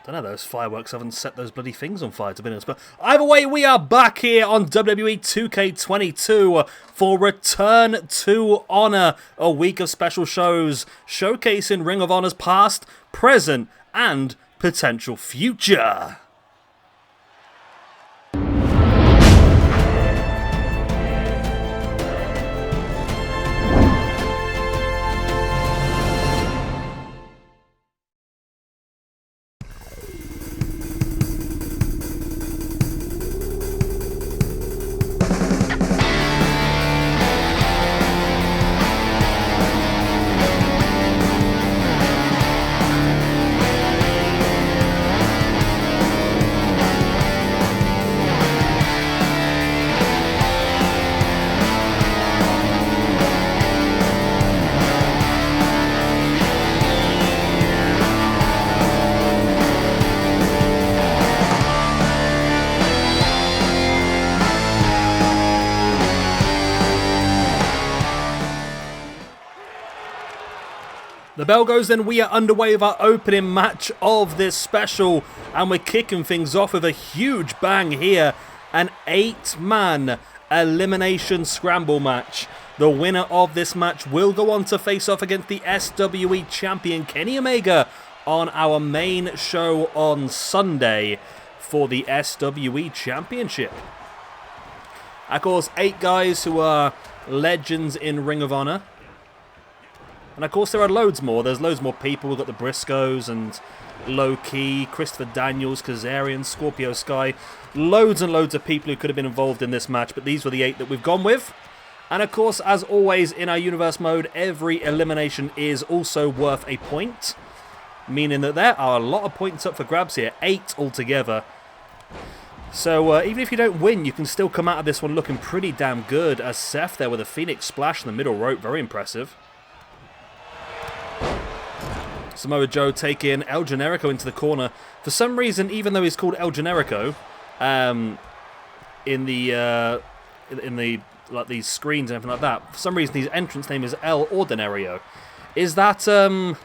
Don't know, those fireworks haven't set those bloody things on fire, to be honest. But either way, we are back here on WWE 2K22 for Return to Honor, a week of special shows showcasing Ring of Honor's past, present, and potential future. The bell goes, then we are underway with our opening match of this special, and we're kicking things off with a huge bang here. An 8-man elimination scramble match. The winner of this match will go on to face off against the SWE champion Kenny Omega on our main show on Sunday for the SWE championship. Of course, 8 guys who are legends in Ring of Honor. And of course there are loads more. There's loads more people. We've got the Briscos and Low-Key, Christopher Daniels, Kazarian, Scorpio Sky. Loads and loads of people who could have been involved in this match, but these were the 8 that we've gone with. And of course, as always in our universe mode, every elimination is also worth a point. Meaning that there are a lot of points up for grabs here. 8 altogether. So even if you don't win, you can still come out of this one looking pretty damn good. As Seth there with a Phoenix Splash in the middle rope. Very impressive. Samoa Joe taking El Generico into the corner. For some reason, even though he's called El Generico, in the like these screens and everything like that, for some reason his entrance name is El Ordinario. Is that I'm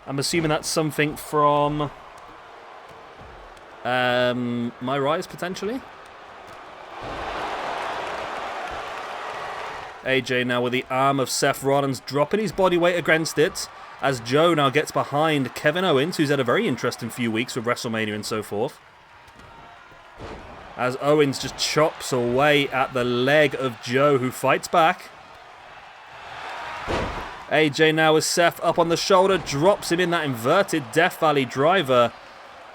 assuming that's something from My Rise potentially. AJ now with the arm of Seth Rollins, dropping his body weight against it. As Joe now gets behind Kevin Owens, who's had a very interesting few weeks with WrestleMania and so forth. As Owens just chops away at the leg of Joe, who fights back. AJ now with Seth up on the shoulder, drops him in that inverted Death Valley driver.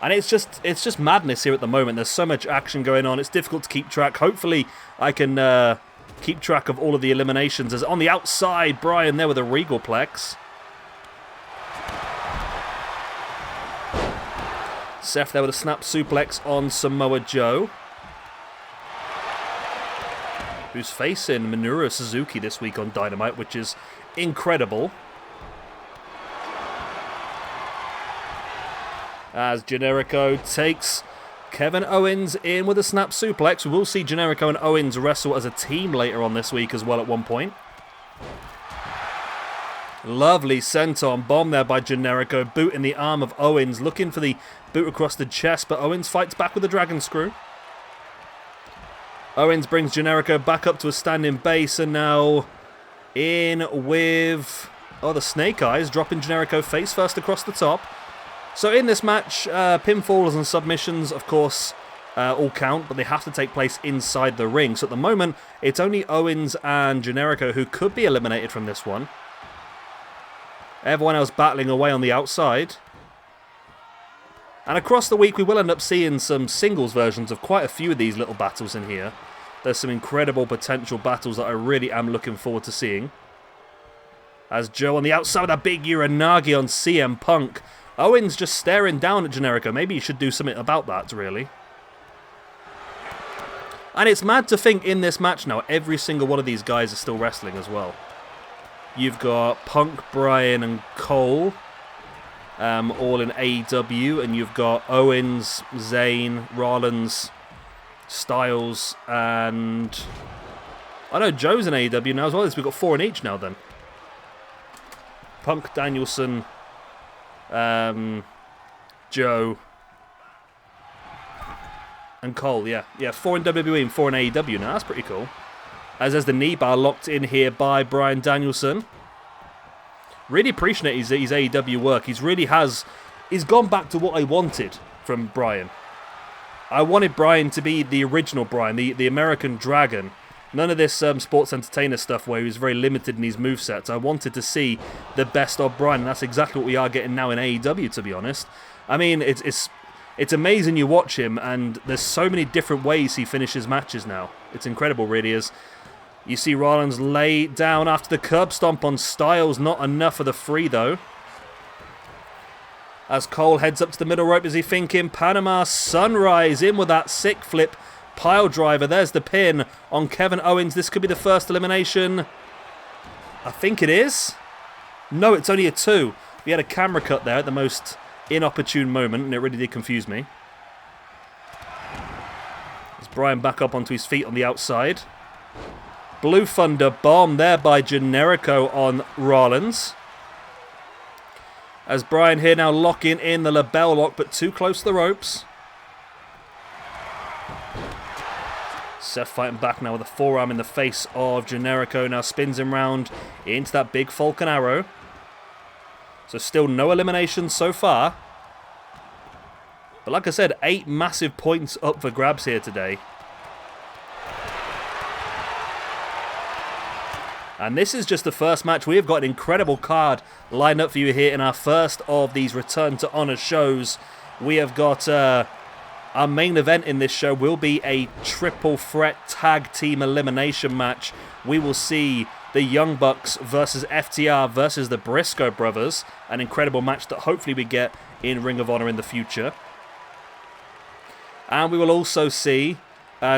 And it's just madness here at the moment. There's so much action going on. It's difficult to keep track. Hopefully I can keep track of all of the eliminations. As on the outside, Bryan there with a Regal Plex. Seth there with a snap suplex on Samoa Joe, who's facing Minoru Suzuki this week on Dynamite, which is incredible. As Generico takes Kevin Owens in with a snap suplex. We will see Generico and Owens wrestle as a team later on this week as well at one point. Lovely senton bomb there by Generico, boot in the arm of Owens, looking for the boot across the chest, but Owens fights back with the dragon screw. Owens brings Generico back up to a standing base, and now in with the Snake Eyes, dropping Generico face first across the top. So in this match, pinfalls and submissions, of course, all count, but they have to take place inside the ring. So at the moment, it's only Owens and Generico who could be eliminated from this one. Everyone else battling away on the outside. And across the week, we will end up seeing some singles versions of quite a few of these little battles in here. There's some incredible potential battles that I really am looking forward to seeing. As Joe on the outside with a big Uranagi on CM Punk. Owens just staring down at Generico. Maybe you should do something about that, really. And it's mad to think in this match now, every single one of these guys is still wrestling as well. You've got Punk, Bryan, and Cole, all in AEW, and you've got Owens, Zayn, Rollins, Styles, and I know Joe's in AEW now as well. We've got 4 in each now then. Punk, Danielson, Joe, and Cole. Yeah, 4 in WWE and 4 in AEW now. That's pretty cool. As there's the knee bar locked in here by Bryan Danielson. Really appreciate his AEW work. He's gone back to what I wanted from Bryan. I wanted Bryan to be the original Bryan, the American Dragon. None of this sports entertainer stuff where he was very limited in his movesets. I wanted to see the best of Bryan, and that's exactly what we are getting now in AEW, to be honest. I mean, it's amazing you watch him, and there's so many different ways he finishes matches now. It's incredible, really, as you see Rollins lay down after the curb stomp on Styles. Not enough for the free, though. As Cole heads up to the middle rope, is he thinking Panama Sunrise in with that sick flip pile driver. There's the pin on Kevin Owens. This could be the first elimination. I think it is. No, it's only a 2. We had a camera cut there at the most inopportune moment, and it really did confuse me. As Bryan back up onto his feet on the outside. Blue Thunder bomb there by Generico on Rollins. As Bryan here now locking in the LeBell lock, but too close to the ropes. Seth fighting back now with a forearm in the face of Generico. Now spins him round into that big Falcon Arrow. So still no eliminations so far. But like I said, 8 massive points up for grabs here today. And this is just the first match. We have got an incredible card lined up for you here in our first of these Return to Honor shows. We have got our main event in this show will be a triple threat tag team elimination match. We will see the Young Bucks versus FTR versus the Briscoe brothers. An incredible match that hopefully we get in Ring of Honor in the future. And we will also see,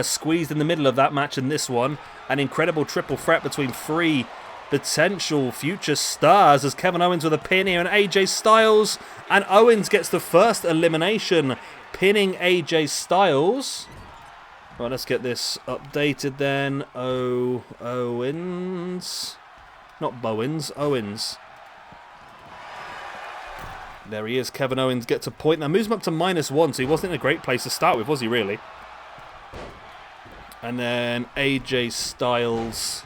squeezed in the middle of that match in this one, an incredible triple threat between 3 potential future stars, as Kevin Owens with a pin here and AJ Styles. And Owens gets the first elimination, pinning AJ Styles. Right, let's get this updated then. Owens. Not Bowens, Owens. There he is. Kevin Owens gets a point. Now moves him up to -1, so he wasn't in a great place to start with, was he really? And then AJ Styles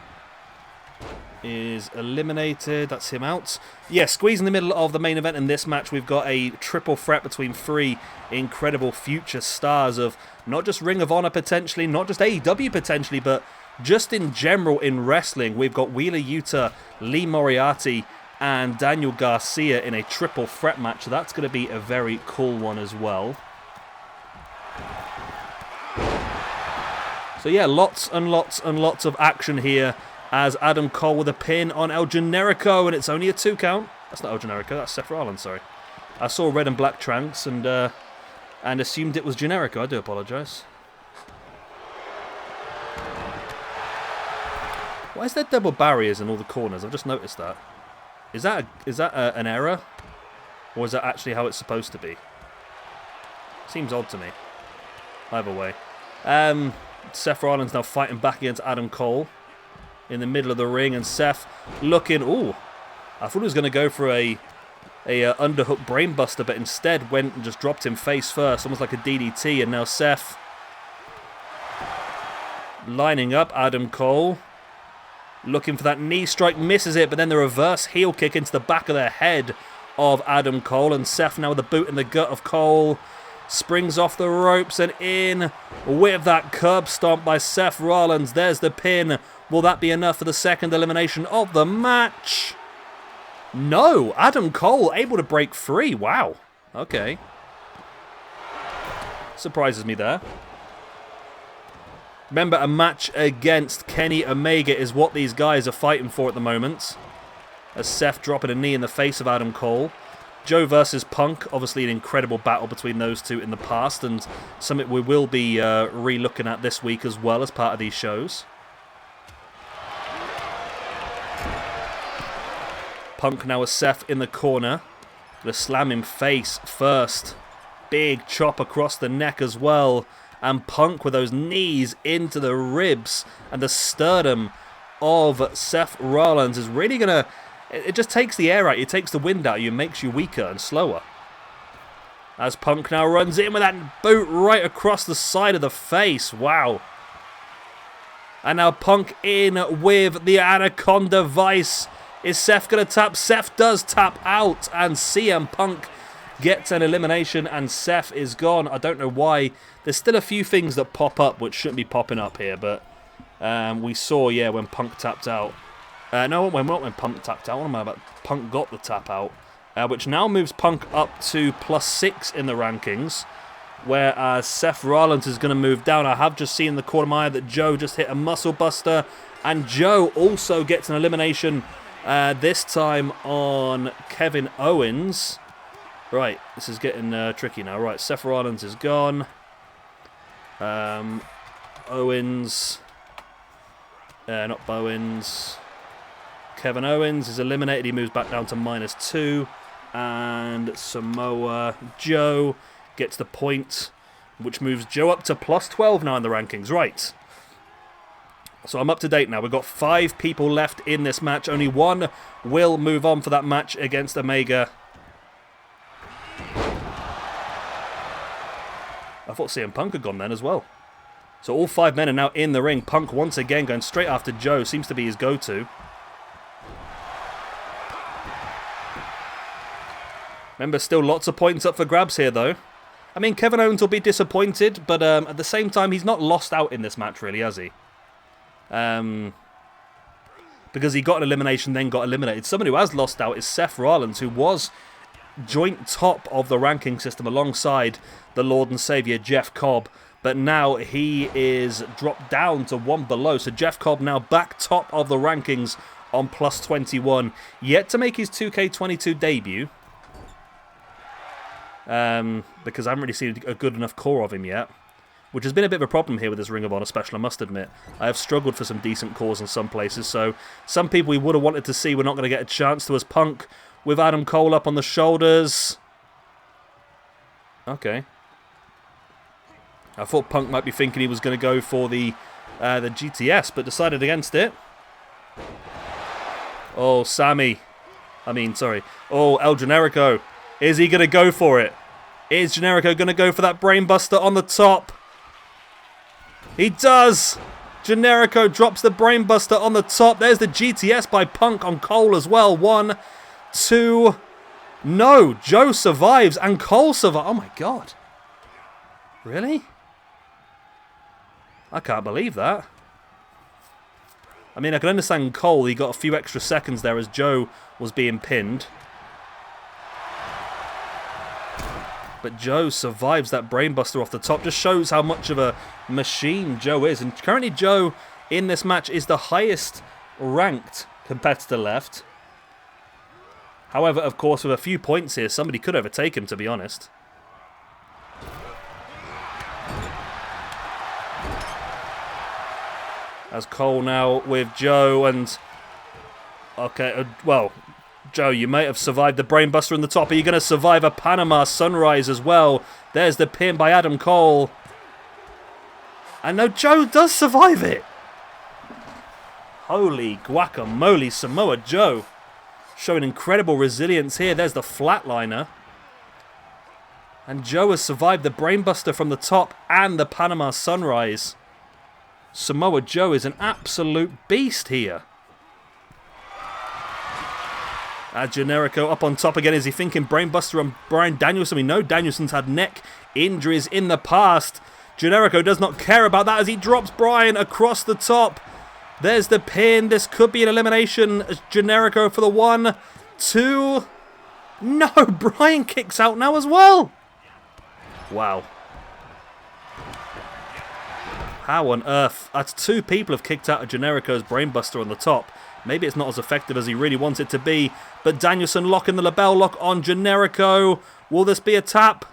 is eliminated. That's him out. Yeah, squeeze in the middle of the main event in this match. We've got a triple threat between 3 incredible future stars of not just Ring of Honor potentially, not just AEW potentially, but just in general in wrestling. We've got Wheeler Yuta, Lee Moriarty, and Daniel Garcia in a triple threat match. So that's going to be a very cool one as well. So yeah, lots and lots and lots of action here as Adam Cole with a pin on El Generico, and it's only a 2 count. That's not El Generico, that's Seth Rollins, sorry. I saw red and black trunks and assumed it was Generico. I do apologise. Why is there double barriers in all the corners? I've just noticed that. Is that an error? Or is that actually how it's supposed to be? Seems odd to me. Either way. Seth Rollins now fighting back against Adam Cole in the middle of the ring, and Seth looking. Ooh, I thought he was going to go for a underhook brainbuster, but instead went and just dropped him face first, almost like a DDT. And now Seth lining up Adam Cole, looking for that knee strike, misses it, but then the reverse heel kick into the back of the head of Adam Cole, and Seth now with a boot in the gut of Cole. Springs off the ropes and in with that curb stomp by Seth Rollins. There's the pin. Will that be enough for the second elimination of the match? No. Adam Cole able to break free. Wow. Okay. Surprises me there. Remember, a match against Kenny Omega is what these guys are fighting for at the moment. As Seth dropping a knee in the face of Adam Cole. Joe versus Punk, obviously an incredible battle between those two in the past, and something we will be re-looking at this week as well as part of these shows. Punk now with Seth in the corner. Gonna slam him face first. Big chop across the neck as well. And Punk with those knees into the ribs and the sternum of Seth Rollins is really gonna... It just takes the air out, it takes the wind out of you, makes you weaker and slower. As Punk now runs in with that boot right across the side of the face. Wow. And now Punk in with the Anaconda Vice. Is Seth going to tap? Seth does tap out. And CM Punk gets an elimination. And Seth is gone. I don't know why. There's still a few things that pop up which shouldn't be popping up here. But we saw, yeah, when Punk tapped out. No, when Punk tapped out. What am I about? Punk got the tap out. Which now moves Punk up to +6 in the rankings. Whereas Seth Rollins is going to move down. I have just seen in the corner of my eye that Joe just hit a muscle buster. And Joe also gets an elimination, this time on Kevin Owens. Right, this is getting tricky now. Right, Seth Rollins is gone. Owens. Not Bowens. Kevin Owens is eliminated. He moves back down to -2. And Samoa Joe gets the point, which moves Joe up to +12 now in the rankings. Right. So I'm up to date now. We've got 5 people left in this match. Only one will move on for that match against Omega. I thought CM Punk had gone then as well. So all 5 men are now in the ring. Punk once again going straight after Joe. Seems to be his go-to. Remember, still lots of points up for grabs here, though. I mean, Kevin Owens will be disappointed, but at the same time, he's not lost out in this match, really, has he? Because he got an elimination, then got eliminated. Someone who has lost out is Seth Rollins, who was joint top of the ranking system alongside the Lord and Saviour, Jeff Cobb. But now he is dropped down to 1 below. So Jeff Cobb now back top of the rankings on +21. Yet to make his 2K22 debut. Because I haven't really seen a good enough core of him yet, which has been a bit of a problem here with this Ring of Honor special, I must admit. I have struggled for some decent cores in some places, so some people we would have wanted to see we're not going to get a chance to, as Punk with Adam Cole up on the shoulders. Okay. I thought Punk might be thinking he was going to go for the GTS, but decided against it. Oh, Sammy. Oh, El Generico. Is he going to go for it? Is Generico going to go for that brainbuster on the top? He does! Generico drops the brainbuster on the top. There's the GTS by Punk on Cole as well. 1, 2... No! Joe survives and Cole survives. Oh my god. Really? I can't believe that. I mean, I can understand Cole. He got a few extra seconds there as Joe was being pinned. But Joe survives that brainbuster off the top. Just shows how much of a machine Joe is. And currently Joe in this match is the highest ranked competitor left. However, of course, with a few points here, somebody could overtake him, to be honest. As Cole now with Joe and... Okay, well... Joe, you may have survived the brainbuster in the top. Are you going to survive a Panama Sunrise as well? There's the pin by Adam Cole. And no, Joe does survive it. Holy guacamole, Samoa Joe. Showing incredible resilience here. There's the flatliner. And Joe has survived the brainbuster from the top and the Panama Sunrise. Samoa Joe is an absolute beast here. Generico up on top again. Is he thinking brainbuster on Bryan Danielson? We know Danielson's had neck injuries in the past. Generico does not care about that as he drops Bryan across the top. There's the pin. This could be an elimination. Generico for the 1, 2. No, Bryan kicks out now as well. Wow. How on earth? That's 2 people have kicked out of Generico's brainbuster on the top. Maybe it's not as effective as he really wants it to be. But Danielson locking the label lock on Generico. Will this be a tap?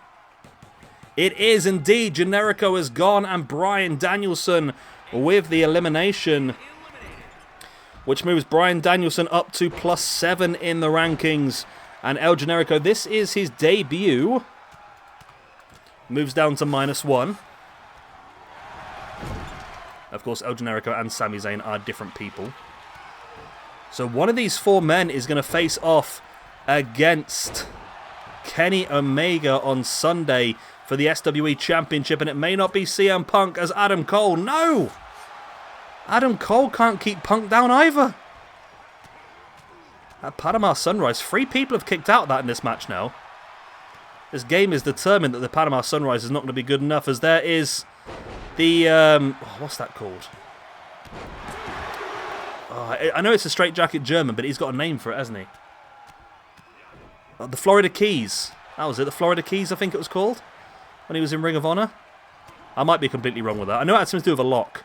It is indeed. Generico is gone and Bryan Danielson with the elimination. Which moves Bryan Danielson up to +7 in the rankings. And El Generico, this is his debut. Moves down to -1. Of course, El Generico and Sami Zayn are different people. So one of these 4 men is going to face off against Kenny Omega on Sunday for the SWE Championship, and it may not be CM Punk as Adam Cole. No! Adam Cole can't keep Punk down either. At Panama Sunrise, 3 people have kicked out of that in this match now. This game is determined that the Panama Sunrise is not going to be good enough, as there is the... what's that called? Oh, I know it's a straitjacket German, but he's got a name for it, hasn't he? The Florida Keys. That was it, the Florida Keys, I think it was called, when he was in Ring of Honor. I might be completely wrong with that. I know it had something to do with a lock.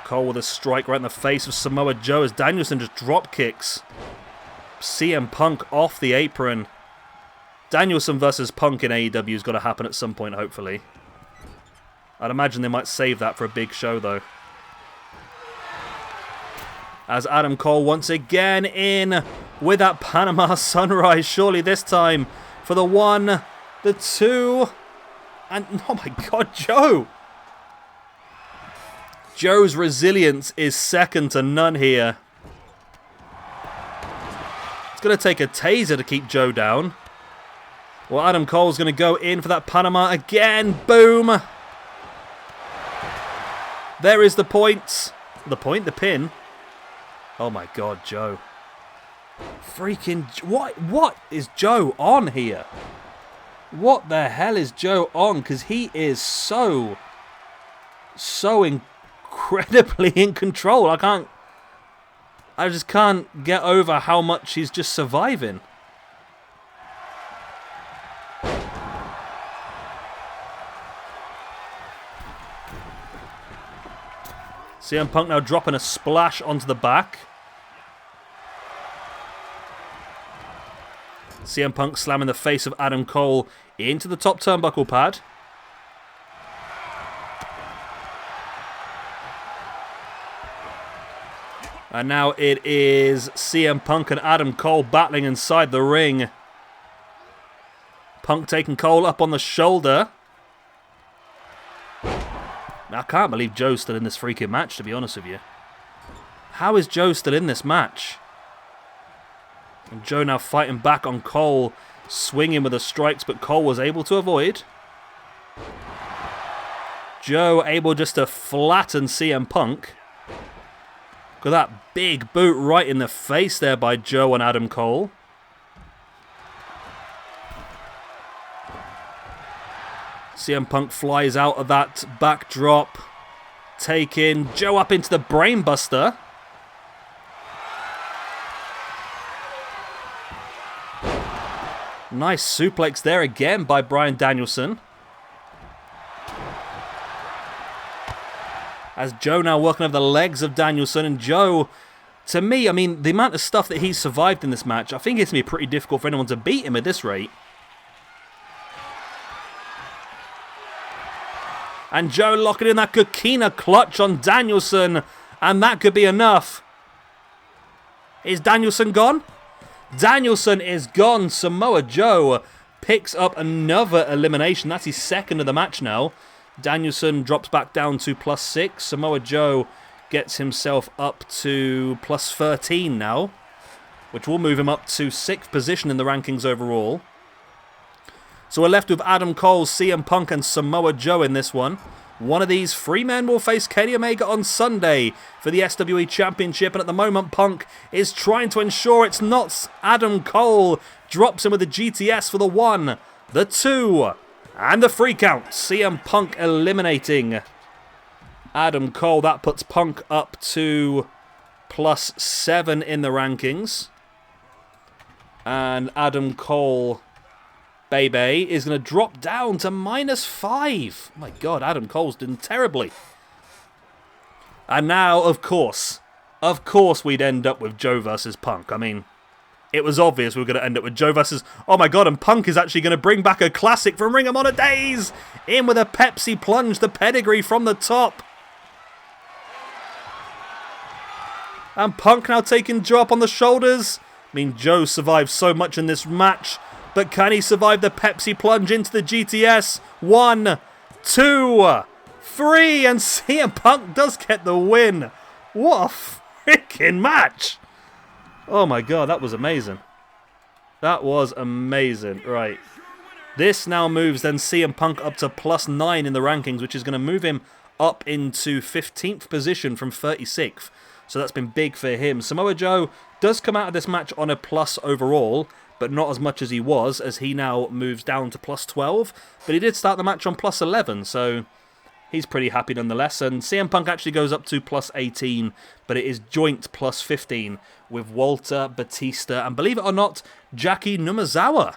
Cole with a strike right in the face of Samoa Joe as Danielson just drop kicks CM Punk off the apron. Danielson versus Punk in AEW has got to happen at some point, hopefully. I'd imagine they might save that for a big show, though. As Adam Cole once again in with that Panama Sunrise, surely this time for the 1, the 2, and oh my god, Joe! Joe's resilience is second to none here. It's going to take a taser to keep Joe down. Well, Adam Cole's going to go in for that Panama again. Boom! There is the point. The pin. Oh my god, Joe. Freaking... What is Joe on here? What the hell is Joe on? Because he is so incredibly in control. I just can't get over how much he's just surviving. CM Punk now dropping a splash onto the back. CM Punk slamming the face of Adam Cole into the top turnbuckle pad. And now it is CM Punk and Adam Cole battling inside the ring. Punk taking Cole up on the shoulder. I can't believe Joe's still in this freaking match, to be honest with you. How is Joe still in this match? And Joe now fighting back on Cole, swinging with the strikes, but Cole was able to avoid. Joe able just to flatten CM Punk. Got that big boot right in the face there by Joe and Adam Cole. CM Punk flies out of that backdrop, taking Joe up into the brainbuster. Nice suplex there again by Bryan Danielson. As Joe now working over the legs of Danielson, and Joe, to me, I mean, the amount of stuff that he's survived in this match, I think it's going to be pretty difficult for anyone to beat him at this rate. And Joe locking in that Coquina clutch on Danielson, and that could be enough. Is Danielson gone? Danielson is gone. Samoa Joe picks up another elimination. That's his second of the match now. Danielson drops back down to +6. Samoa Joe gets himself up to +13 now, which will move him up to 6th position in the rankings overall. So we're left with Adam Cole, CM Punk, and Samoa Joe in this one. One of these 3 men will face Kenny Omega on Sunday for the SWE Championship, and at the moment Punk is trying to ensure it's not Adam Cole. Drops him with the GTS for the 1, the 2, and the 3 count. CM Punk eliminating Adam Cole. That puts Punk up to +7 in the rankings. And Adam Cole, baby, is going to drop down to -5. Oh my god, Adam Cole's doing terribly. And now, of course, we'd end up with Joe versus Punk. I mean, it was obvious we were going to end up with Joe versus... Oh my god, and Punk is actually going to bring back a classic from Ring of Honor days! In with a Pepsi plunge, the pedigree from the top. And Punk now taking Joe up on the shoulders. I mean, Joe survived so much in this match, but can he survive the Pepsi plunge into the GTS? 1, 2, 3, and CM Punk does get the win. What a freaking match! Oh my god, that was amazing. That was amazing. Right. This now moves then CM Punk up to +9 in the rankings, which is going to move him up into 15th position from 36th. So that's been big for him. Samoa Joe does come out of this match on a plus overall, but not as much as he was, as he now moves down to +12. But he did start the match on +11, so he's pretty happy nonetheless. And CM Punk actually goes up to +18, but it is joint +15 with Walter, Batista, and believe it or not, Jackie Numazawa.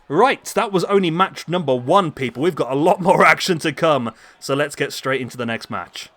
Right, that was only match number 1, people. We've got a lot more action to come, so let's get straight into the next match.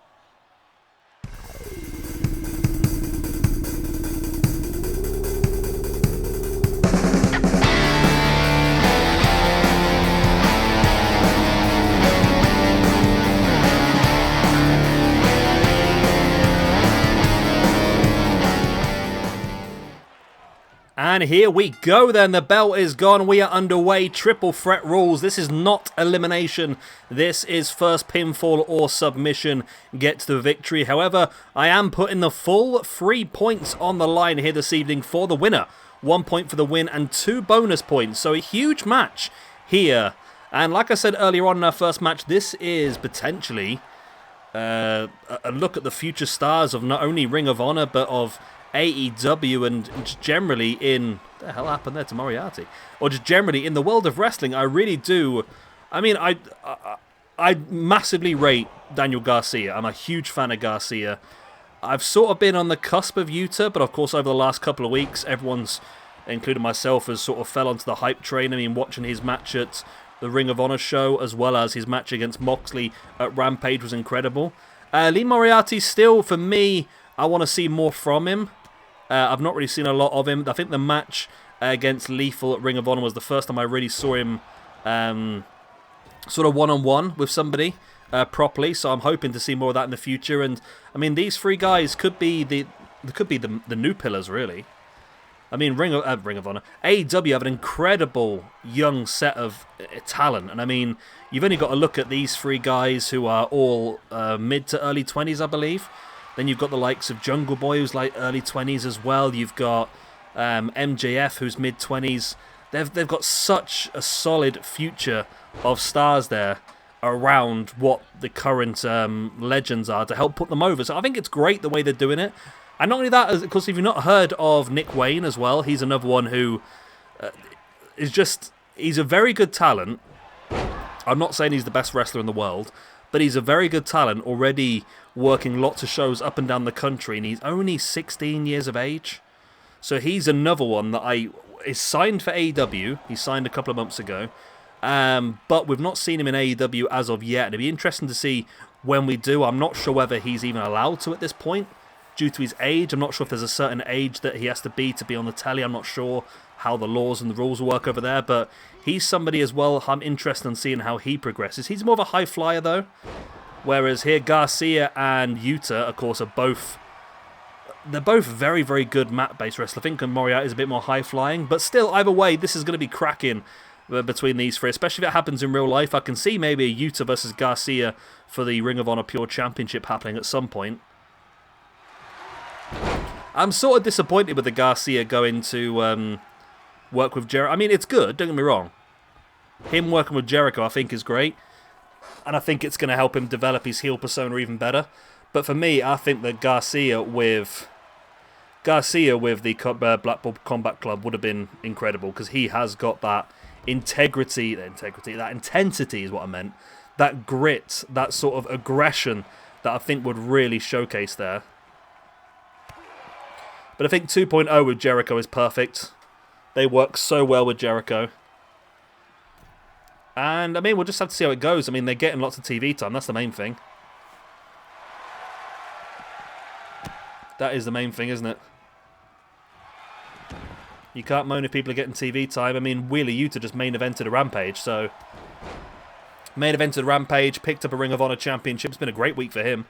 And here we go then, the belt is gone, we are underway, triple threat rules. This is not elimination, this is first pinfall or submission, get to the victory. However, I am putting the full 3 points on the line here this evening for the winner. 1 point for the win and 2 bonus points, so a huge match here. And like I said earlier on in our first match, this is potentially a look at the future stars of not only Ring of Honor, but of AEW and just generally in... What the hell happened there to Moriarty? Or just generally in the world of wrestling, I really do... I mean, I massively rate Daniel Garcia. I'm a huge fan of Garcia. I've sort of been on the cusp of Yuta, but of course over the last couple of weeks, everyone's, including myself, has sort of fell onto the hype train. I mean, watching his match at the Ring of Honor show, as well as his match against Moxley at Rampage was incredible. Lee Moriarty still, for me, I want to see more from him. I've not really seen a lot of him. I think the match against Lethal at Ring of Honor was the first time I really saw him sort of one-on-one with somebody properly. So I'm hoping to see more of that in the future. And I mean, these 3 guys could be the new pillars, really. I mean, Ring of Honor, AEW have an incredible young set of talent, and I mean, you've only got to look at these 3 guys who are all mid to early 20s, I believe. Then you've got the likes of Jungle Boy, who's like early 20s as well. You've got MJF, who's mid-20s. They've got such a solid future of stars there around what the current legends are to help put them over. So I think it's great the way they're doing it. And not only that, of course, if you've not heard of Nick Wayne as well, he's another one who is just... He's a very good talent. I'm not saying he's the best wrestler in the world, but he's a very good talent, already working lots of shows up and down the country, and he's only 16 years of age. So he's another one that is signed for AEW. He signed a couple of months ago, but we've not seen him in AEW as of yet, and it'd be interesting to see when we do. I'm not sure whether he's even allowed to at this point, due to his age. I'm not sure if there's a certain age that he has to be on the telly. I'm not sure how the laws and the rules work over there, but he's somebody as well I'm interested in seeing how he progresses. He's more of a high flyer though, whereas here Garcia and Yuta, of course, are both very, very good mat-based wrestlers. I think Moriarty is a bit more high flying, but still, either way, this is going to be cracking between these 3, especially if it happens in real life. I can see maybe a Yuta versus Garcia for the Ring of Honor Pure Championship happening at some point. I'm sort of disappointed with the Garcia going to work with Jericho. I mean, it's good, don't get me wrong. Him working with Jericho, I think, is great. And I think it's going to help him develop his heel persona even better. But for me, I think that Garcia with the Blackpool Combat Club would have been incredible, because he has got that intensity is what I meant. That grit, that sort of aggression that I think would really showcase there. But I think 2.0 with Jericho is perfect. They work so well with Jericho. And, I mean, we'll just have to see how it goes. I mean, they're getting lots of TV time. That's the main thing. That is the main thing, isn't it? You can't moan if people are getting TV time. I mean, Wheeler Yuta just main evented a Rampage, so... Main evented a Rampage, picked up a Ring of Honor Championship. It's been a great week for him.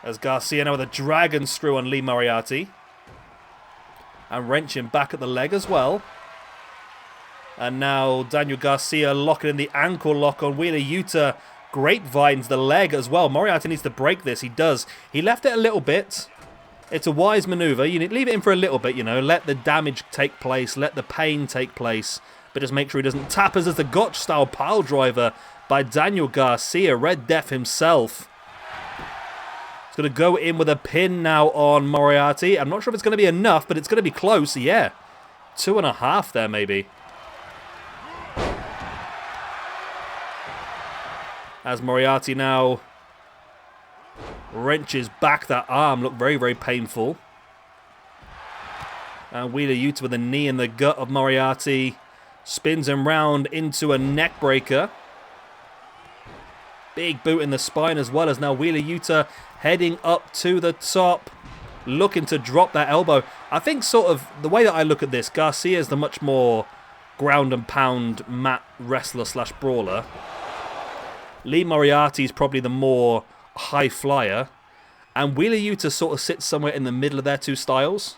As Garcia now with a dragon screw on Lee Moriarty. And wrenching back at the leg as well. And now Daniel Garcia locking in the ankle lock on Wheeler Yuta. Grapevines the leg as well. Moriarty needs to break this. He does. He left it a little bit. It's a wise maneuver. You need to leave it in for a little bit, you know. Let the damage take place. Let the pain take place. But just make sure he doesn't tap us as the Gotch-style pile driver by Daniel Garcia. Red Death himself. He's going to go in with a pin now on Moriarty. I'm not sure if it's going to be enough, but it's going to be close. Yeah. 2.5 there, maybe. As Moriarty now wrenches back that arm. Looked very, very painful. And Wheeler Yuta with a knee in the gut of Moriarty. Spins him round into a neck breaker. Big boot in the spine as well, as now Wheeler Yuta heading up to the top. Looking to drop that elbow. I think sort of the way that I look at this, Garcia is the much more ground and pound mat wrestler slash brawler. Lee Moriarty is probably the more high flyer. And Wheeler Yuta sort of sits somewhere in the middle of their two styles.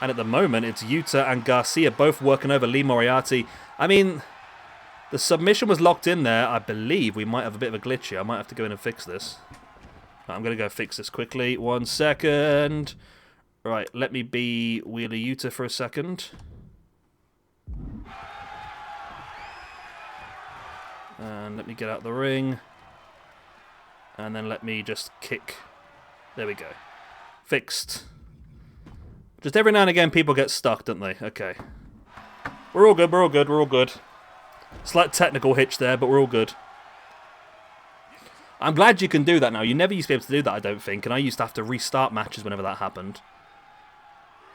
And at the moment, it's Yuta and Garcia both working over Lee Moriarty. I mean, the submission was locked in there. I believe we might have a bit of a glitch here. I might have to go in and fix this. Right, I'm going to go fix this quickly. 1 second. Right, let me be Wheeler Yuta for a second. And let me get out of the ring. And then let me just kick. There we go. Fixed. Just every now and again people get stuck, don't they? Okay. We're all good, we're all good, we're all good. Slight technical hitch there, but we're all good. I'm glad you can do that now. You never used to be able to do that, I don't think. And I used to have to restart matches whenever that happened.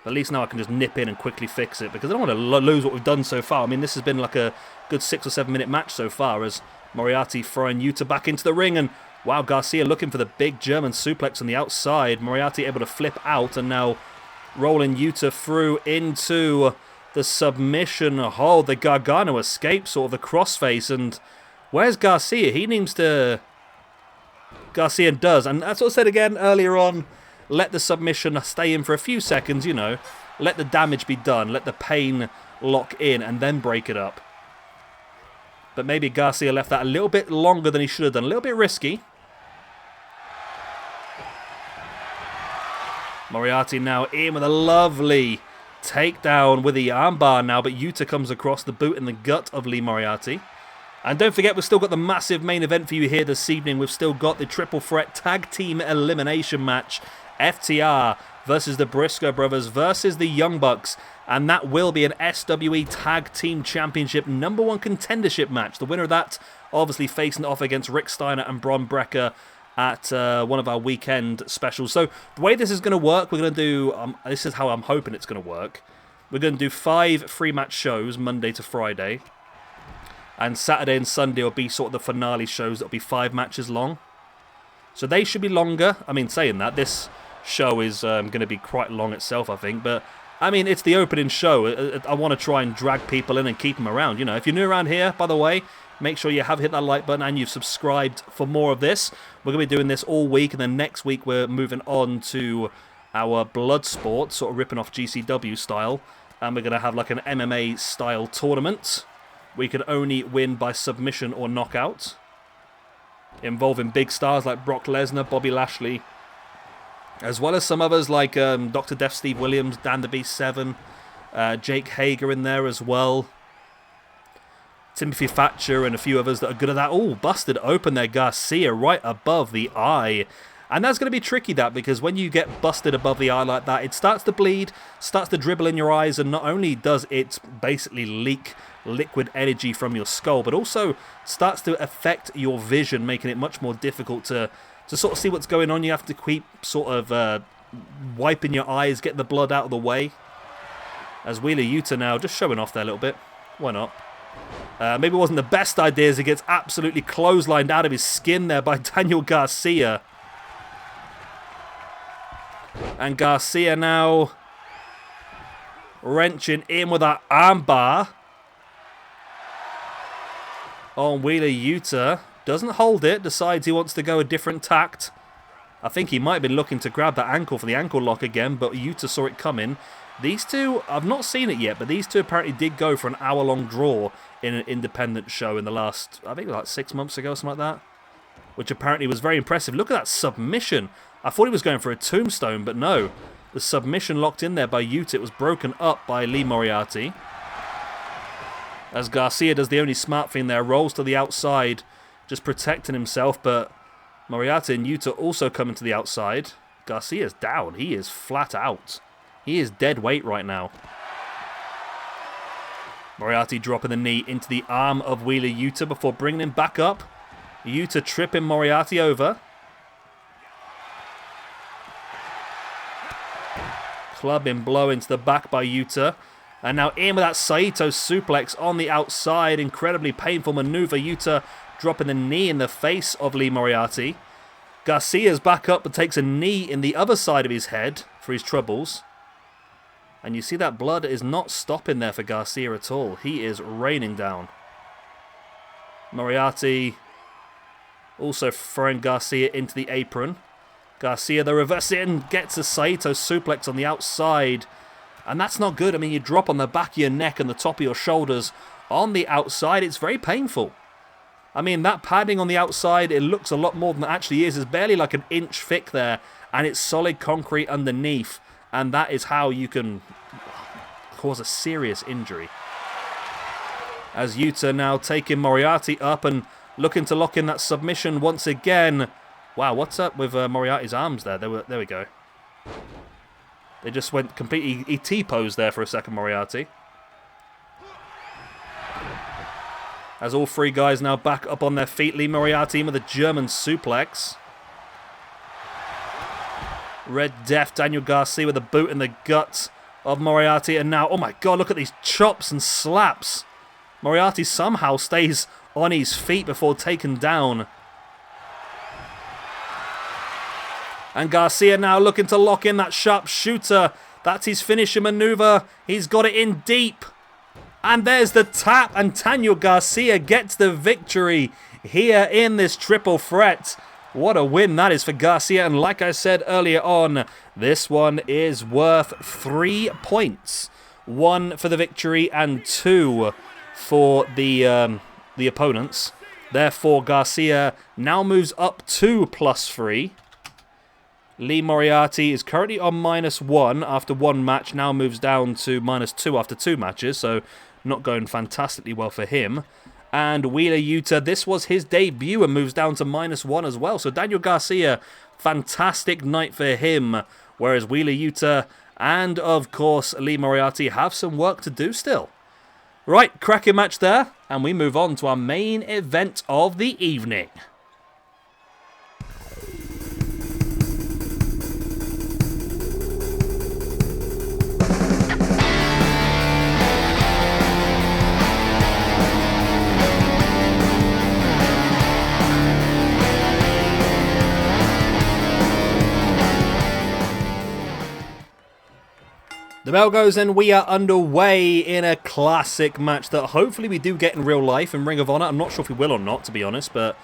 But at least now I can just nip in and quickly fix it. Because I don't want to lose what we've done so far. I mean, this has been like a good 6 or 7 minute match so far. As Moriarty throwing Yuta back into the ring. And wow, Garcia looking for the big German suplex on the outside. Moriarty able to flip out and now rolling Yuta through into the submission hold. The Gargano escape, sort of the crossface. And where's Garcia? He needs to... Garcia does. And that's what I said again earlier on. Let the submission stay in for a few seconds, you know. Let the damage be done. Let the pain lock in and then break it up. But maybe Garcia left that a little bit longer than he should have done. A little bit risky. Moriarty now in with a lovely takedown with the armbar now. But Yuta comes across the boot in the gut of Lee Moriarty. And don't forget, we've still got the massive main event for you here this evening. We've still got the triple threat tag team elimination match. FTR versus the Briscoe brothers versus the Young Bucks. And that will be an SWE Tag Team Championship #1 contendership match. The winner of that obviously facing off against Rick Steiner and Bron Breakker at one of our weekend specials. So the way this is going to work, we're going to do... this is how I'm hoping it's going to work. We're going to do 5 3-match shows, Monday to Friday. And Saturday and Sunday will be sort of the finale shows that will be 5 matches long. So they should be longer. I mean, saying that, this show is going to be quite long itself, I think. But, I mean, it's the opening show. I want to try and drag people in and keep them around. You know, if you're new around here, by the way, make sure you have hit that like button and you've subscribed for more of this. We're going to be doing this all week. And then next week, we're moving on to our Bloodsport, sort of ripping off GCW style. And we're going to have like an MMA style tournament. We can only win by submission or knockout. Involving big stars like Brock Lesnar, Bobby Lashley. As well as some others like Dr. Death Steve Williams, Dan the Beast 7. Jake Hager in there as well. Timothy Thatcher and a few others that are good at that. Oh, busted open there. Garcia right above the eye. And that's going to be tricky, that, because when you get busted above the eye like that, it starts to bleed, starts to dribble in your eyes, and not only does it basically leak liquid energy from your skull, but also starts to affect your vision, making it much more difficult to sort of see what's going on. You have to keep sort of wiping your eyes, getting the blood out of the way. As Wheeler Yuta now just showing off there a little bit. Why not? Maybe it wasn't the best idea as he gets absolutely clotheslined out of his skin there by Daniel Garcia. And Garcia now wrenching in with that armbar on Wheeler Yuta. Doesn't hold it, decides he wants to go a different tact. I think he might have been looking to grab that ankle for the ankle lock again, but Yuta saw it coming. These two, I've not seen it yet, but these two apparently did go for an hour-long draw in an independent show in the last, I think like 6 months ago, something like that. which apparently was very impressive. Look at that submission. I thought he was going for a tombstone, but no. The submission locked in there by Yuta. It was broken up by Lee Moriarty. As Garcia does the only smart thing there, rolls to the outside, just protecting himself, but Moriarty and Yuta also coming to the outside. Garcia's down. He is flat out. He is dead weight right now. Moriarty dropping the knee into the arm of Wheeler Yuta before bringing him back up. Yuta tripping Moriarty over. Clubbing blow into the back by Yuta. And now in with that Saito suplex on the outside. Incredibly painful maneuver. Yuta dropping the knee in the face of Lee Moriarty. Garcia's back up but takes a knee in the other side of his head for his troubles. And you see that blood is not stopping there for Garcia at all. He is raining down. Moriarty also throwing Garcia into the apron. Garcia, the reverse in, gets a Saito suplex on the outside. And that's not good. I mean, you drop on the back of your neck and the top of your shoulders on the outside. It's very painful. I mean, that padding on the outside, it looks a lot more than it actually is. It's barely like an inch thick there. And it's solid concrete underneath. And that is how you can cause a serious injury. As Yuta now taking Moriarty up and looking to lock in that submission once again. Wow, what's up with Moriarty's arms there? There we go. They just went completely... He T-posed there for a second, Moriarty. As all three guys now back up on their feet. Lee Moriarty with a German suplex. Red Death, Daniel Garcia with a boot in the gut of Moriarty. And now, oh my god, look at these chops and slaps. Moriarty somehow stays on his feet before taken down. And Garcia now looking to lock in that sharpshooter. That's his finishing maneuver. He's got it in deep. And there's the tap. And Daniel Garcia gets the victory here in this triple threat. What a win that is for Garcia. And like I said earlier on, this one is worth 3 points. 1 for the victory and 2 for the opponents. Therefore, Garcia now moves up to +3. Lee Moriarty is currently on -1 after 1 match. Now moves down to -2 after 2 matches. So not going fantastically well for him. And Wheeler Yuta, this was his debut and moves down to -1 as well. So Daniel Garcia, fantastic night for him. Whereas Wheeler Yuta and, of course, Lee Moriarty have some work to do still. Right, cracking match there. And we move on to our main event of the evening. The bell goes and we are underway in a classic match that hopefully we do get in real life in Ring of Honor. I'm not sure if we will or not, to be honest, but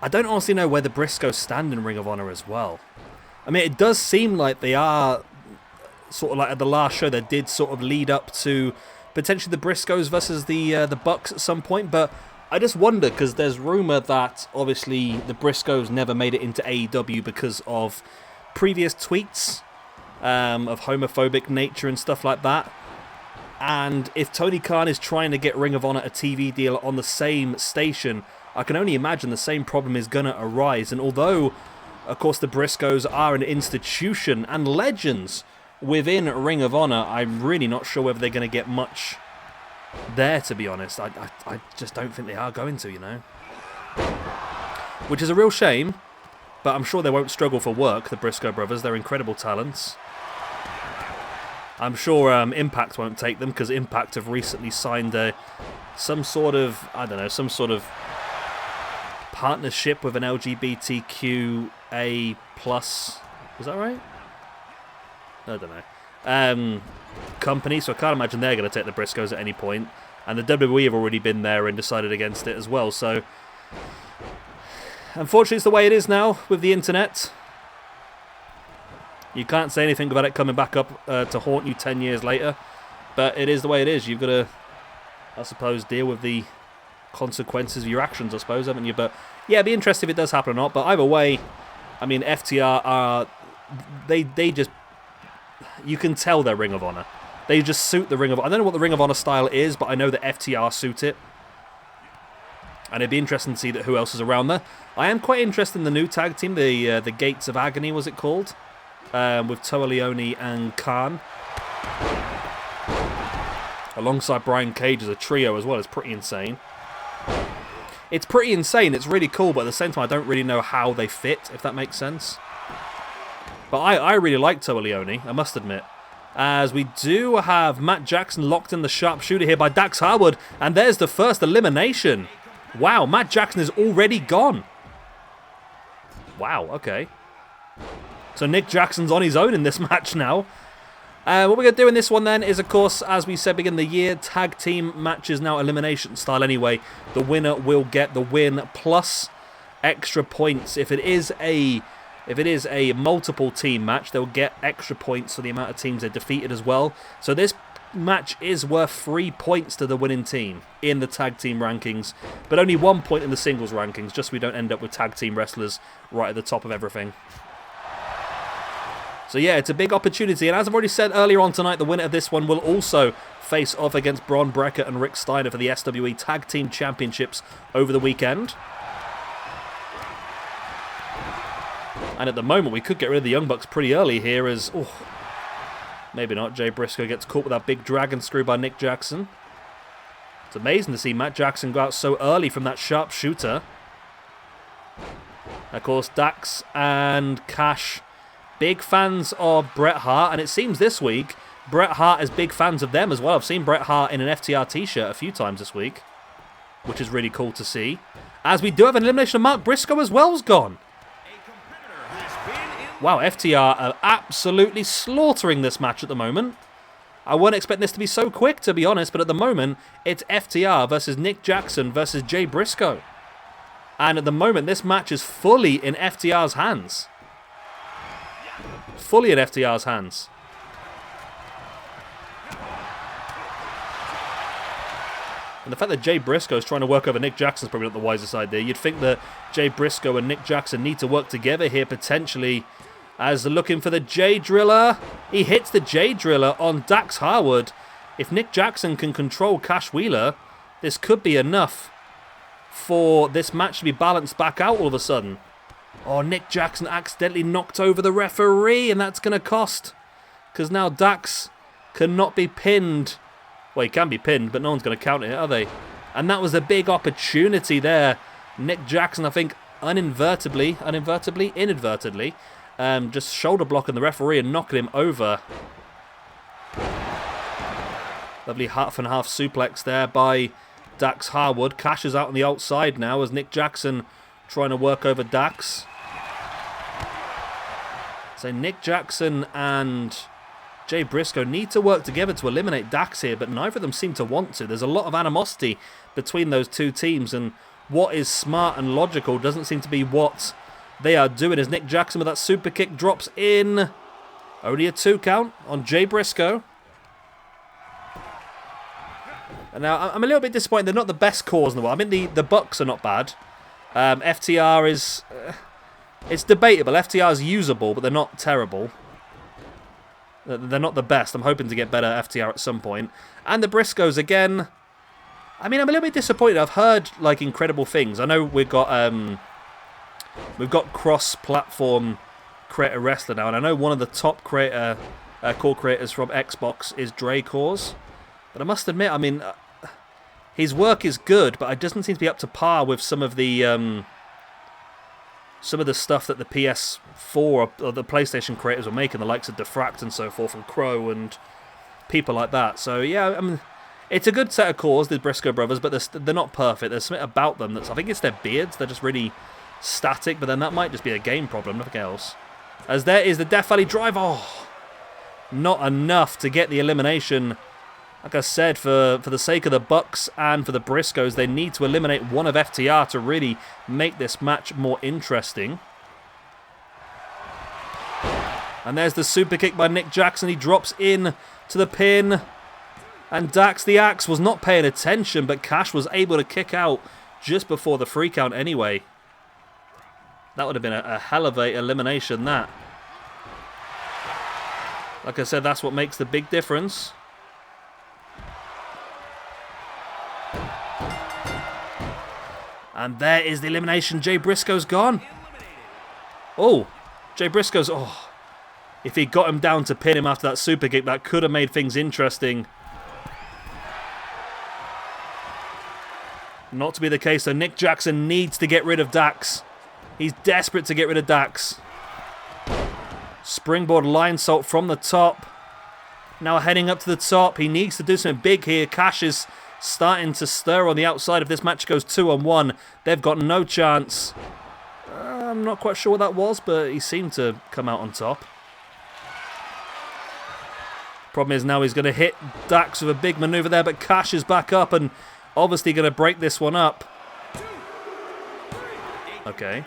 I don't honestly know where the Briscos stand in Ring of Honor as well. I mean, it does seem like they are sort of like at the last show, they did sort of lead up to potentially the Briscos versus the Bucks at some point, but I just wonder because there's rumour that obviously the Briscos never made it into AEW because of previous tweets of homophobic nature and stuff like that. And if Tony Khan is trying to get Ring of Honor a TV deal on the same station, I can only imagine the same problem is going to arise. And although, of course, the Briscos are an institution and legends within Ring of Honor, I'm really not sure whether they're going to get much there, to be honest. I just don't think they are going to, you know. Which is a real shame, but I'm sure they won't struggle for work, the Briscoe brothers. They're incredible talents. I'm sure Impact won't take them because Impact have recently signed some sort of partnership with an LGBTQA+. Is that right? I don't know. Company, so I can't imagine they're going to take the Briscos at any point. And the WWE have already been there and decided against it as well. So, unfortunately, it's the way it is now with the internet. You can't say anything about it coming back up to haunt you 10 years later. But it is the way it is. You've got to, I suppose, deal with the consequences of your actions, I suppose, haven't you? But yeah, it'd be interesting if it does happen or not. But either way, I mean, FTR are... They just... You can tell they're Ring of Honor. They just suit the Ring of Honor. I don't know what the Ring of Honor style is, but I know that FTR suit it. And it'd be interesting to see who else is around there. I am quite interested in the new tag team, the Gates of Agony, was it called? With Toa Leone and Khan. Alongside Brian Cage as a trio as well. It's pretty insane. It's pretty insane. It's really cool, but at the same time, I don't really know how they fit, if that makes sense. But I really like Toa Leone, I must admit. As we do have Matt Jackson locked in the sharpshooter here by Dax Harwood. And there's the first elimination. Wow, Matt Jackson is already gone. Wow, okay. So Nick Jackson's on his own in this match now. What we're going to do in this one then is, of course, as we said, begin the year, tag team matches now elimination style anyway. The winner will get the win plus extra points. If it is a multiple team match, they'll get extra points for the amount of teams they defeated as well. So this match is worth 3 points to the winning team in the tag team rankings, but only 1 point in the singles rankings, just so we don't end up with tag team wrestlers right at the top of everything. So yeah, it's a big opportunity, and as I've already said earlier on tonight, the winner of this one will also face off against Bron Breakker and Rick Steiner for the SWE Tag Team Championships over the weekend. And at the moment, we could get rid of the Young Bucks pretty early here as... Oh, maybe not. Jay Briscoe gets caught with that big dragon screw by Nick Jackson. It's amazing to see Matt Jackson go out so early from that sharpshooter. Of course, Dax and Cash, big fans of Bret Hart. And it seems this week, Bret Hart is big fans of them as well. I've seen Bret Hart in an FTR t-shirt a few times this week, which is really cool to see. As we do have an elimination of Mark Briscoe as well, has gone. Wow, FTR are absolutely slaughtering this match at the moment. I weren't expecting this to be so quick, to be honest, but at the moment, it's FTR versus Nick Jackson versus Jay Briscoe. And at the moment, this match is fully in FTR's hands. Fully in FTR's hands. And the fact that Jay Briscoe is trying to work over Nick Jackson is probably not the wisest idea. You'd think that Jay Briscoe and Nick Jackson need to work together here, potentially, as they're looking for the J Driller. He hits the J Driller on Dax Harwood. If Nick Jackson can control Cash Wheeler, this could be enough for this match to be balanced back out all of a sudden. Oh, Nick Jackson accidentally knocked over the referee, and that's going to cost. Because now Dax cannot be pinned. Well, he can be pinned, but no one's going to count it, are they? And that was a big opportunity there. Nick Jackson, I think, inadvertently, just shoulder blocking the referee and knocking him over. Lovely half and half suplex there by Dax Harwood. Cash is out on the outside now as Nick Jackson trying to work over Dax. So Nick Jackson and Jay Briscoe need to work together to eliminate Dax here, but neither of them seem to want to. There's a lot of animosity between those two teams, and what is smart and logical doesn't seem to be what they are doing, as Nick Jackson with that super kick drops in. Only a 2 count on Jay Briscoe. And now I'm a little bit disappointed. They're not the best cause in the world. I mean, the Bucks are not bad. FTR is... it's debatable. FTR is usable, but they're not terrible. They're not the best. I'm hoping to get better FTR at some point. And the Briscoes, again... I mean, I'm a little bit disappointed. I've heard, like, incredible things. I know we've got cross-platform creator wrestler now, and I know one of the top core creators from Xbox is Dre Cause. But I must admit, I mean, his work is good, but it doesn't seem to be up to par with some of the stuff that the PS4 or the PlayStation creators were making, the likes of Diffract and so forth, and Crow and people like that. So yeah, I mean, it's a good set of cores, the Briscoe brothers, but they're not perfect. There's something about them that's, I think it's their beards. They're just really static, but then that might just be a game problem, nothing else. As there is the Death Valley Drive. Oh, not enough to get the elimination. Like I said, for the sake of the Bucks and for the Briscoes, they need to eliminate one of FTR to really make this match more interesting. And there's the super kick by Nick Jackson. He drops in to the pin. And Dax the Axe was not paying attention, but Cash was able to kick out just before the 3 count anyway. That would have been a hell of a elimination, that. Like I said, that's what makes the big difference. And there is the elimination. Jay Brisco's gone. Oh, Jay Brisco's... Oh, if he got him down to pin him after that super kick, that could have made things interesting. Not to be the case, though. Nick Jackson needs to get rid of Dax. He's desperate to get rid of Dax. Springboard line salt from the top. Now heading up to the top. He needs to do something big here. Cash is starting to stir on the outside. If this match goes 2-on-1, they've got no chance. I'm not quite sure what that was, but he seemed to come out on top. Problem is now he's going to hit Dax with a big maneuver there, but Cash is back up and obviously going to break this one up. Okay.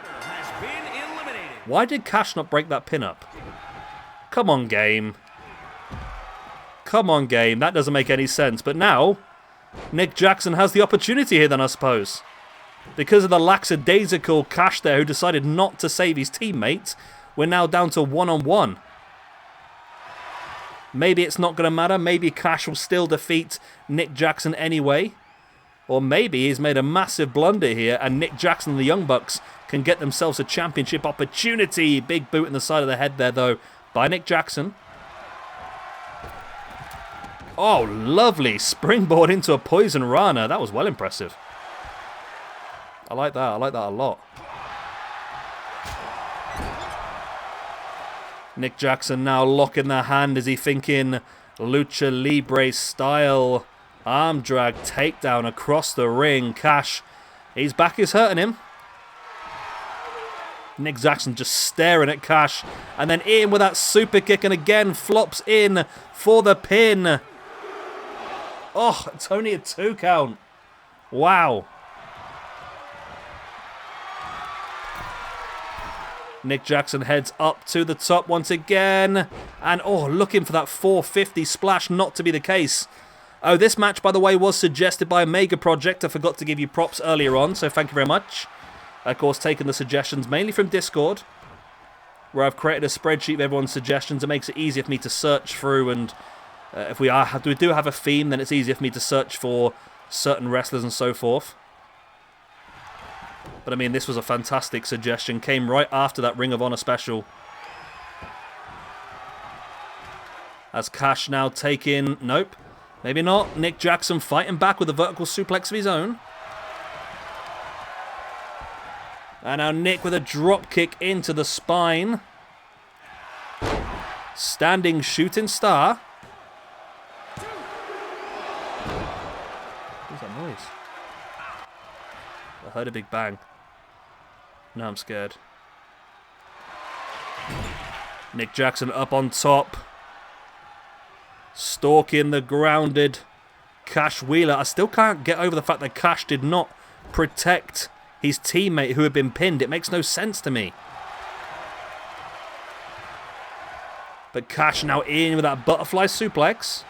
Why did Cash not break that pin up? Come on, game. Come on, game. That doesn't make any sense. But now, Nick Jackson has the opportunity here then, I suppose. Because of the lackadaisical Cash there who decided not to save his teammate, we're now down to 1-on-1. Maybe it's not going to matter. Maybe Cash will still defeat Nick Jackson anyway. Or maybe he's made a massive blunder here and Nick Jackson and the Young Bucks can get themselves a championship opportunity. Big boot in the side of the head there, though, by Nick Jackson. Oh, lovely. Springboard into a Poison Rana. That was well impressive. I like that. I like that a lot. Nick Jackson now locking their hand. Is he thinking Lucha Libre style arm drag takedown across the ring? Cash, his back is hurting him. Nick Jackson just staring at Cash. And then in with that super kick and again flops in for the pin. Oh, it's only a 2 count. Wow. Nick Jackson heads up to the top once again. And, oh, looking for that 450 splash. Not to be the case. Oh, this match, by the way, was suggested by Mega Project. I forgot to give you props earlier on, so thank you very much. Of course, taking the suggestions mainly from Discord, where I've created a spreadsheet of everyone's suggestions. It makes it easier for me to search through, and if we do have a theme, then it's easier for me to search for certain wrestlers and so forth. But I mean, this was a fantastic suggestion. Came right after that Ring of Honor special. As Cash now taking... Nope. Maybe not. Nick Jackson fighting back with a vertical suplex of his own. And now Nick with a drop kick into the spine. Standing shooting star. What's that noise? I heard a big bang. Now I'm scared. Nick Jackson up on top. Stalking the grounded Cash Wheeler. I still can't get over the fact that Cash did not protect his teammate who had been pinned. It makes no sense to me. But Cash now in with that butterfly suplex.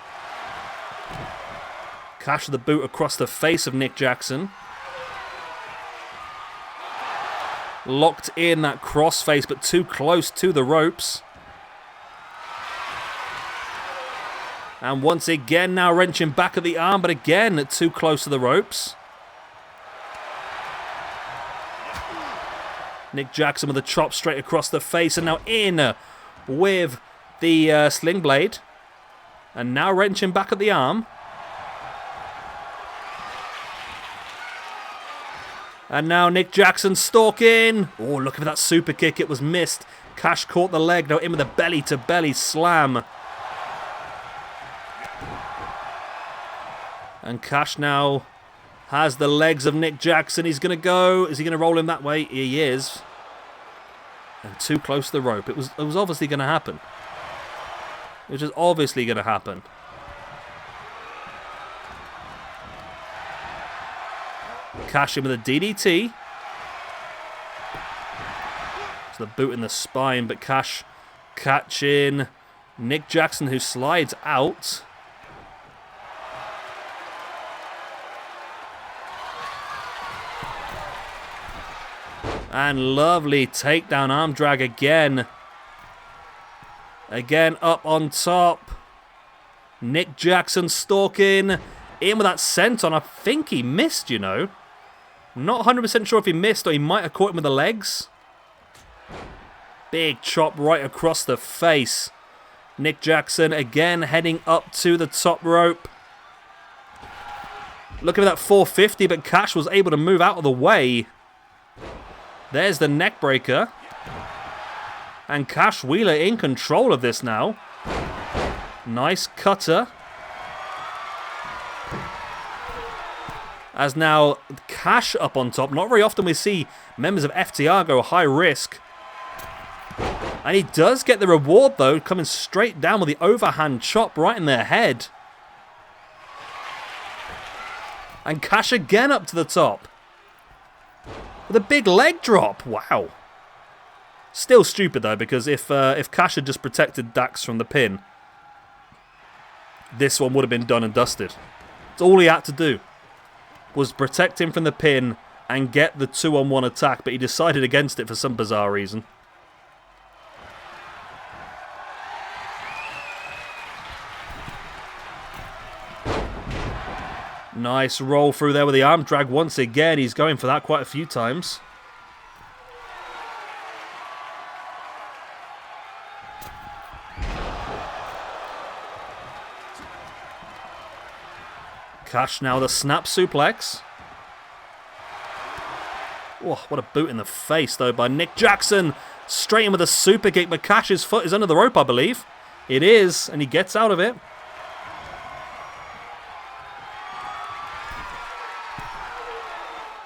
Cash with the boot across the face of Nick Jackson. Locked in that crossface, but too close to the ropes. And once again, now wrenching back at the arm, but again, too close to the ropes. Nick Jackson with a chop straight across the face, and now in with the sling blade. And now wrenching back at the arm. And now Nick Jackson stalking. Oh, look at that super kick. It was missed. Cash caught the leg. Now in with a belly-to-belly slam. And Cash now has the legs of Nick Jackson. He's going to go. Is he going to roll him that way? He is. And too close to the rope. It was obviously going to happen. It was just obviously going to happen. Cash in with a DDT. So the boot in the spine, but Cash catching Nick Jackson, who slides out. And lovely takedown arm drag again. Again up on top. Nick Jackson stalking in with that senton. I think he missed, you know. Not 100% sure if he missed or he might have caught him with the legs. Big chop right across the face. Nick Jackson again heading up to the top rope. Looking at that 450, but Cash was able to move out of the way. There's the neck breaker. And Cash Wheeler in control of this now. Nice cutter. As now Cash up on top. Not very often we see members of FTR go high risk. And he does get the reward though, coming straight down with the overhand chop right in their head. And Cash again up to the top. With a big leg drop. Wow. Still stupid though, because if Cash had just protected Dax from the pin, this one would have been done and dusted. That's all he had to do, was protect him from the pin and get the 2-on-1 attack, but he decided against it for some bizarre reason. Nice roll through there with the arm drag once again. He's going for that quite a few times. Cash now with a snap suplex. Oh, what a boot in the face though by Nick Jackson. Straight in with a super kick, but Cash's foot is under the rope, I believe. It is, and he gets out of it.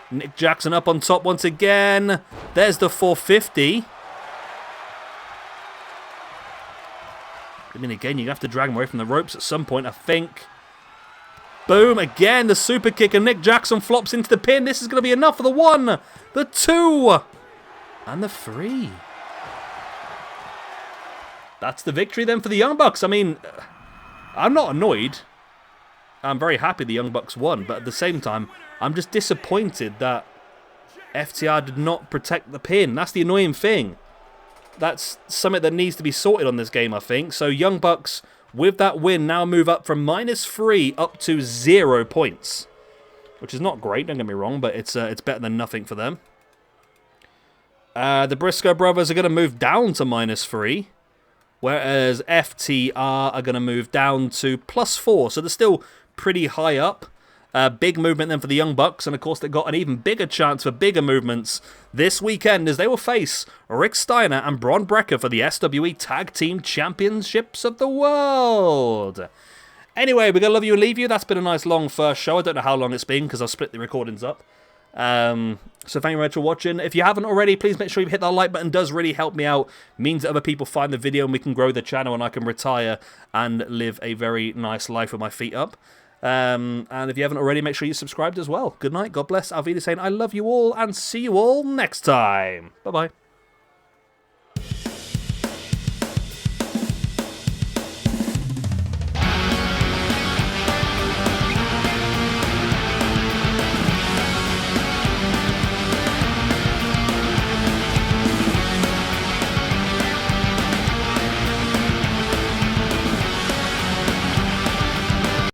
Nick Jackson up on top once again. There's the 450. I mean, again, you have to drag him away from the ropes at some point, I think. Boom, again, the super kick, and Nick Jackson flops into the pin. This is going to be enough for the 1, the 2, and the 3. That's the victory then for the Young Bucks. I mean, I'm not annoyed. I'm very happy the Young Bucks won, but at the same time, I'm just disappointed that FTR did not protect the pin. That's the annoying thing. That's something that needs to be sorted on this game, I think. So Young Bucks, with that win, now move up from -3 up to 0 points. Which is not great, don't get me wrong, but it's better than nothing for them. The Briscoe brothers are going to move down to -3. Whereas FTR are going to move down to +4. So they're still pretty high up. Big movement then for the Young Bucks, and of course they've got an even bigger chance for bigger movements this weekend as they will face Rick Steiner and Bron Breakker for the SWE Tag Team Championships of the World. Anyway, we're going to love you and leave you. That's been a nice long first show. I don't know how long it's been because I've split the recordings up. So thank you very much for watching. If you haven't already, please make sure you hit that like button. It does really help me out. It means that other people find the video and we can grow the channel and I can retire and live a very nice life with my feet up. And if you haven't already, make sure you subscribed as well. Good night, God bless, Alvida saying I love you all, and see you all next time. Bye-bye.